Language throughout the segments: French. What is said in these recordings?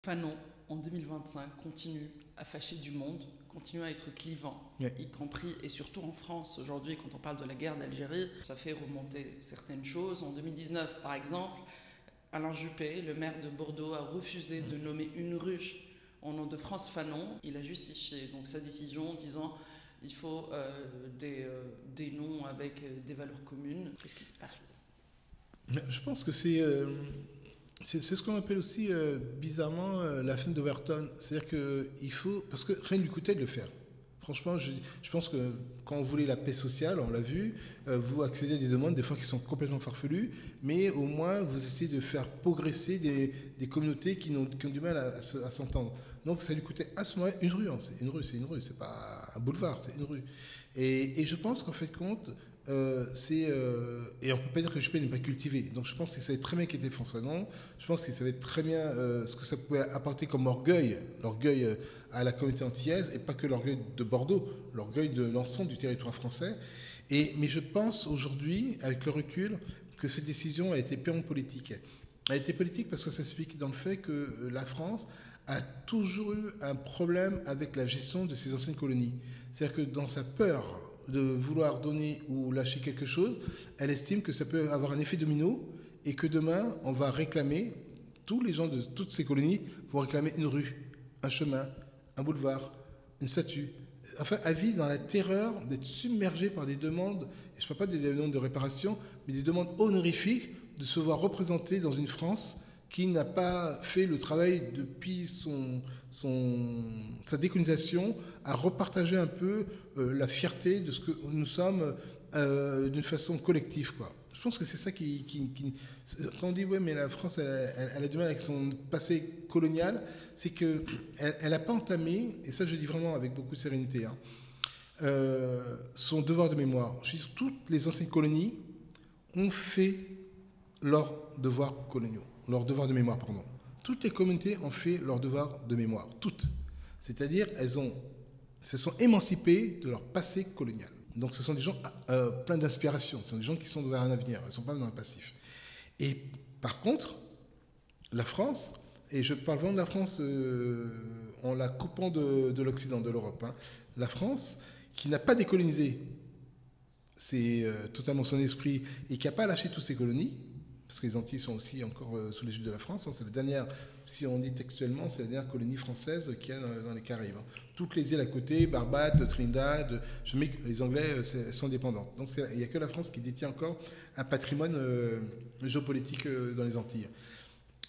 Fanon, en 2025, continue à fâcher du monde, continue à être clivant, y compris et surtout en France. Aujourd'hui, quand on parle de la guerre d'Algérie, ça fait remonter certaines choses. En 2019, par exemple, Alain Juppé, le maire de Bordeaux, a refusé de nommer une rue au nom de France Fanon. Il a justifié donc sa décision en disant il faut des noms avec des valeurs communes. Qu'est-ce qui se passe? Je pense que c'est ce qu'on appelle aussi bizarrement la fin d'Overton. C'est-à-dire qu'il faut. Parce que rien ne lui coûtait de le faire. Franchement, je pense que quand on voulait la paix sociale, on l'a vu, vous accédez à des demandes des fois qui sont complètement farfelues, mais au moins vous essayez de faire progresser des communautés qui ont du mal à s'entendre. Donc ça lui coûtait à ce moment une rue. Hein. C'est une rue, c'est pas un boulevard, c'est une rue. Et je pense qu'en fait compte, et on ne peut pas dire que Juppé n'est pas cultivé. Donc je pense qu'il savait très bien qui était François Non. Je pense qu'il savait très bien ce que ça pouvait apporter comme orgueil, l'orgueil à la communauté antillaise, et pas que l'orgueil de Bordeaux, l'orgueil de l'ensemble du territoire français. Mais je pense aujourd'hui, avec le recul, que cette décision a été purement politique. Elle a été politique parce que ça s'explique dans le fait que la France a toujours eu un problème avec la gestion de ses anciennes colonies. C'est-à-dire que dans sa peur de vouloir donner ou lâcher quelque chose, elle estime que ça peut avoir un effet domino et que demain, on va réclamer, tous les gens de toutes ces colonies vont réclamer une rue, un chemin, un boulevard, une statue. Enfin, elle vit dans la terreur d'être submergée par des demandes, et je ne parle pas des demandes de réparation, mais des demandes honorifiques de se voir représentée dans une France qui n'a pas fait le travail depuis sa décolonisation à repartager un peu la fierté de ce que nous sommes d'une façon collective, quoi. Je pense que c'est ça quand on dit ouais mais la France elle a du mal avec son passé colonial, c'est que elle n'a pas entamé, et ça je dis vraiment avec beaucoup de sérénité, hein, son devoir de mémoire. Je dis, toutes les anciennes colonies ont fait leurs devoirs coloniaux, leurs devoirs de mémoire, pardon. Toutes les communautés ont fait leurs devoirs de mémoire, toutes. C'est-à-dire, elles se sont émancipées de leur passé colonial. Donc, ce sont des gens pleins d'inspiration, ce sont des gens qui sont vers un avenir, elles ne sont pas dans le passif. Et par contre, la France, et je parle vraiment de la France en la coupant de l'Occident, de l'Europe, hein, la France, qui n'a pas décolonisé, c'est totalement son esprit, et qui n'a pas lâché toutes ses colonies, parce que les Antilles sont aussi encore sous l'égide de la France. Hein, c'est la dernière, si on dit textuellement, c'est la dernière colonie française qu'il y a dans les Caraïbes. Hein. Toutes les îles à côté, Barbade, Trinidad, les Anglais sont dépendants. Donc il n'y a que la France qui détient encore un patrimoine géopolitique dans les Antilles.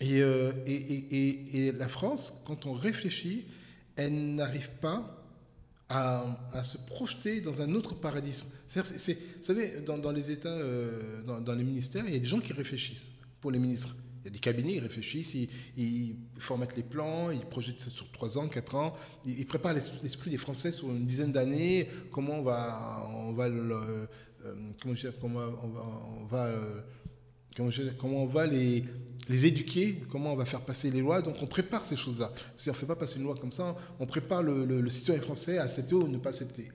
Et la France, quand on réfléchit, elle n'arrive pas à se projeter dans un autre paradigme. Vous savez, dans les États, dans les ministères, il y a des gens qui réfléchissent pour les ministres. Il y a des cabinets, ils réfléchissent, ils formatent les plans, ils projettent ça sur 3 ans, 4 ans, ils préparent l'esprit des Français sur une dizaine d'années, comment on va les éduquer, comment on va faire passer les lois. Donc on prépare ces choses-là. Si on ne fait pas passer une loi comme ça, on prépare le citoyen français à accepter ou ne pas accepter.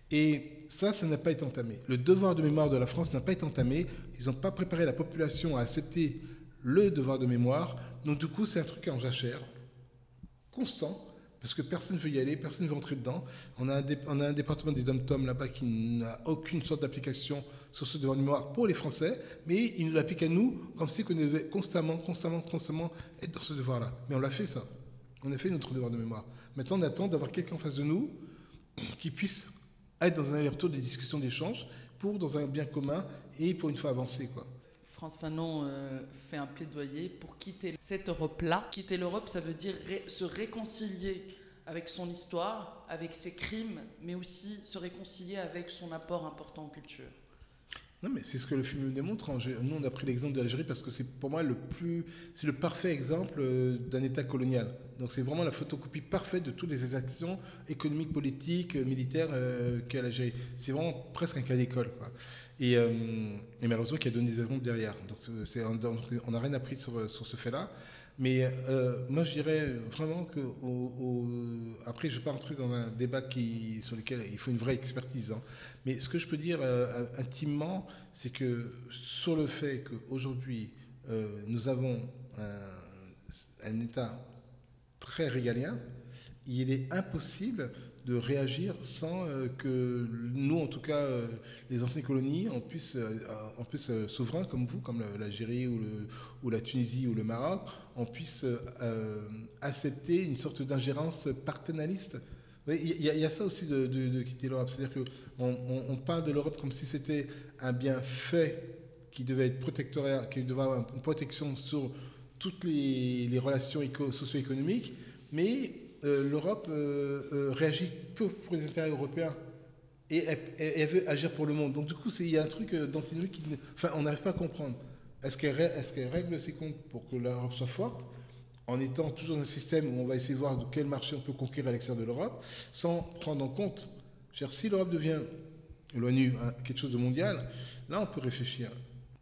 Et ça n'a pas été entamé. Le devoir de mémoire de la France n'a pas été entamé. Ils n'ont pas préparé la population à accepter le devoir de mémoire. Donc du coup, c'est un truc en jachère, constant, parce que personne ne veut y aller, personne ne veut entrer dedans. On a un département des dom-tom là-bas qui n'a aucune sorte d'application sur ce devoir de mémoire pour les Français, mais il nous l'applique à nous comme si on devait constamment être dans ce devoir-là. Mais on l'a fait, ça. On a fait notre devoir de mémoire. Maintenant, on attend d'avoir quelqu'un en face de nous qui puisse être dans un aller-retour des discussions, d'échanges, pour dans un bien commun et pour une fois avancer, quoi. France Fanon fait un plaidoyer pour quitter cette Europe-là. Quitter l'Europe, ça veut dire se réconcilier avec son histoire, avec ses crimes, mais aussi se réconcilier avec son apport important en culture. Non, mais c'est ce que le film démontre. Hein. Nous, on a pris l'exemple de l'Algérie parce que c'est pour moi c'est le parfait exemple d'un État colonial. Donc c'est vraiment la photocopie parfaite de toutes les actions économiques, politiques, militaires qu'a l'Algérie. C'est vraiment presque un cas d'école, quoi. Et malheureusement, qu'il y a donné des exemples derrière. Donc on n'a rien appris sur ce fait-là. Mais moi, je dirais vraiment que après, je ne vais pas rentrer dans un débat sur lequel il faut une vraie expertise. Hein. Mais ce que je peux dire intimement, c'est que sur le fait qu'aujourd'hui, nous avons un État très régalien, il est impossible de réagir sans que nous, en tout cas, les anciennes colonies, en plus souverains comme vous, comme l'Algérie ou la Tunisie ou le Maroc, on puisse accepter une sorte d'ingérence paternaliste. Il y a ça aussi de quitter l'Europe. C'est-à-dire qu'on parle de l'Europe comme si c'était un bienfait qui devait être protectorat, qui devait avoir une protection sur toutes les relations socio-économiques, mais l'Europe réagit peu pour les intérêts européens et elle veut agir pour le monde. Donc du coup, il y a un truc d'antinomique on n'arrive pas à comprendre. Est-ce qu'elle règle ses comptes pour que l'Europe soit forte, en étant toujours dans un système où on va essayer de voir de quel marché on peut conquérir à l'extérieur de l'Europe, sans prendre en compte, si l'Europe devient, l'ONU, quelque chose de mondial, là on peut réfléchir.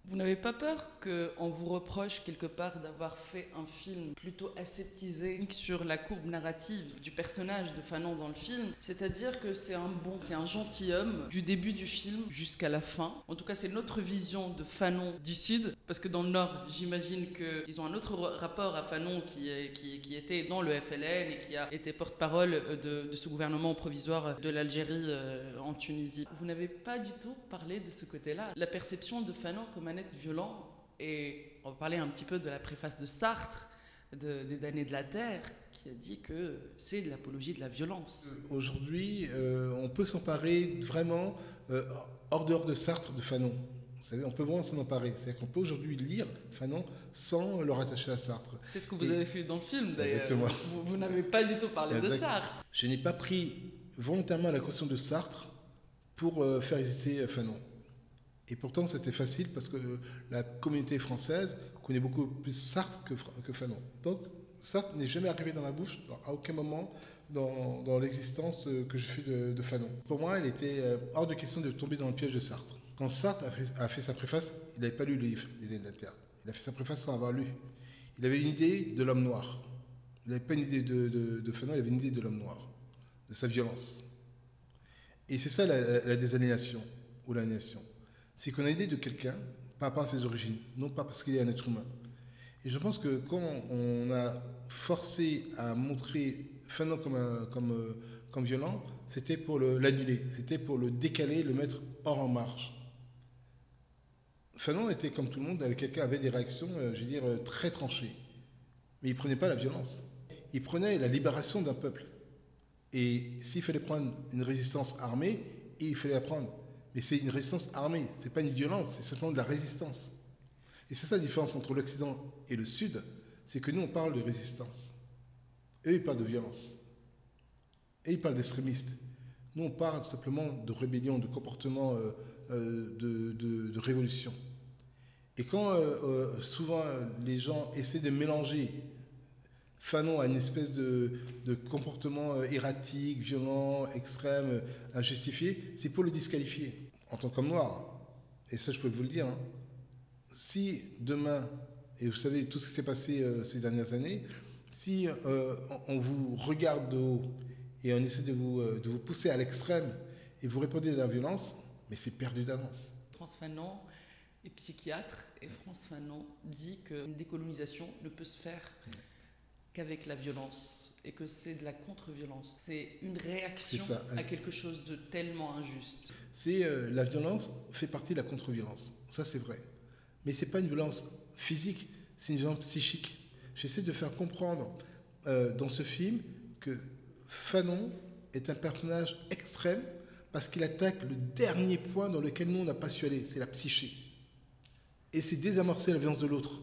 Vous n'avez pas peur qu'on vous reproche quelque part d'avoir fait un film plutôt aseptisé sur la courbe narrative du personnage de Fanon dans le film? C'est-à-dire que c'est un gentilhomme du début du film jusqu'à la fin. En tout cas, c'est notre vision de Fanon du Sud, parce que dans le Nord, j'imagine qu'ils ont un autre rapport à Fanon qui était dans le FLN et qui a été porte-parole de ce gouvernement provisoire de l'Algérie en Tunisie. Vous n'avez pas du tout parlé de ce côté-là. La perception de Fanon comme un être violent, et on va parler un petit peu de la préface de Sartre, des damnés de la terre, qui a dit que c'est de l'apologie de la violence. Aujourd'hui, on peut s'emparer vraiment, hors dehors de Sartre, de Fanon. Vous savez, on peut vraiment s'en emparer. C'est-à-dire qu'on peut aujourd'hui lire Fanon sans le rattacher à Sartre. C'est ce que vous avez fait dans le film, d'ailleurs. Exactement. Vous n'avez pas du tout parlé de Sartre. Je n'ai pas pris volontairement la caution de Sartre pour faire hésiter Fanon. Et pourtant, c'était facile parce que la communauté française connaît beaucoup plus Sartre que Fanon. Donc, Sartre n'est jamais arrivé dans ma bouche, à aucun moment dans l'existence que je fais de Fanon. Pour moi, il était hors de question de tomber dans le piège de Sartre. Quand Sartre a fait sa préface, il n'avait pas lu le livre des Damnés de la terre. Il a fait sa préface sans avoir lu. Il avait une idée de l'homme noir. Il n'avait pas une idée de Fanon, il avait une idée de l'homme noir, de sa violence. Et c'est ça la désaliénation ou l'aliénation. C'est qu'on a l'idée de quelqu'un par rapport à ses origines, non pas parce qu'il est un être humain. Et je pense que quand on a forcé à montrer Fanon comme violent, c'était pour l'annuler, c'était pour le décaler, le mettre hors en marge. Fanon était comme tout le monde, avait des réactions, très tranchées. Mais il ne prenait pas la violence. Il prenait la libération d'un peuple. Et s'il fallait prendre une résistance armée, il fallait la prendre. Mais c'est une résistance armée, ce n'est pas une violence, c'est simplement de la résistance. Et c'est ça la différence entre l'Occident et le Sud, c'est que nous on parle de résistance. Eux ils parlent de violence. Et ils parlent d'extrémistes. Nous on parle simplement de rébellion, de comportement, de révolution. Et quand souvent les gens essaient de mélanger Fanon a une espèce de comportement erratique, violent, extrême, injustifié, c'est pour le disqualifier. En tant qu'homme noir, et ça je peux vous le dire, hein, si demain, et vous savez tout ce qui s'est passé ces dernières années, si on vous regarde de haut et on essaie de vous pousser à l'extrême et vous répondez de la violence, mais c'est perdu d'avance. France Fanon est psychiatre et France Fanon dit qu'une décolonisation ne peut se faire qu'avec la violence et que c'est de la contre-violence. C'est une réaction à quelque chose de tellement injuste. La violence fait partie de la contre-violence, ça c'est vrai. Mais ce n'est pas une violence physique, c'est une violence psychique. J'essaie de faire comprendre dans ce film que Fanon est un personnage extrême parce qu'il attaque le dernier point dans lequel nous on n'a pas su aller, c'est la psyché. Et c'est désamorcer la violence de l'autre.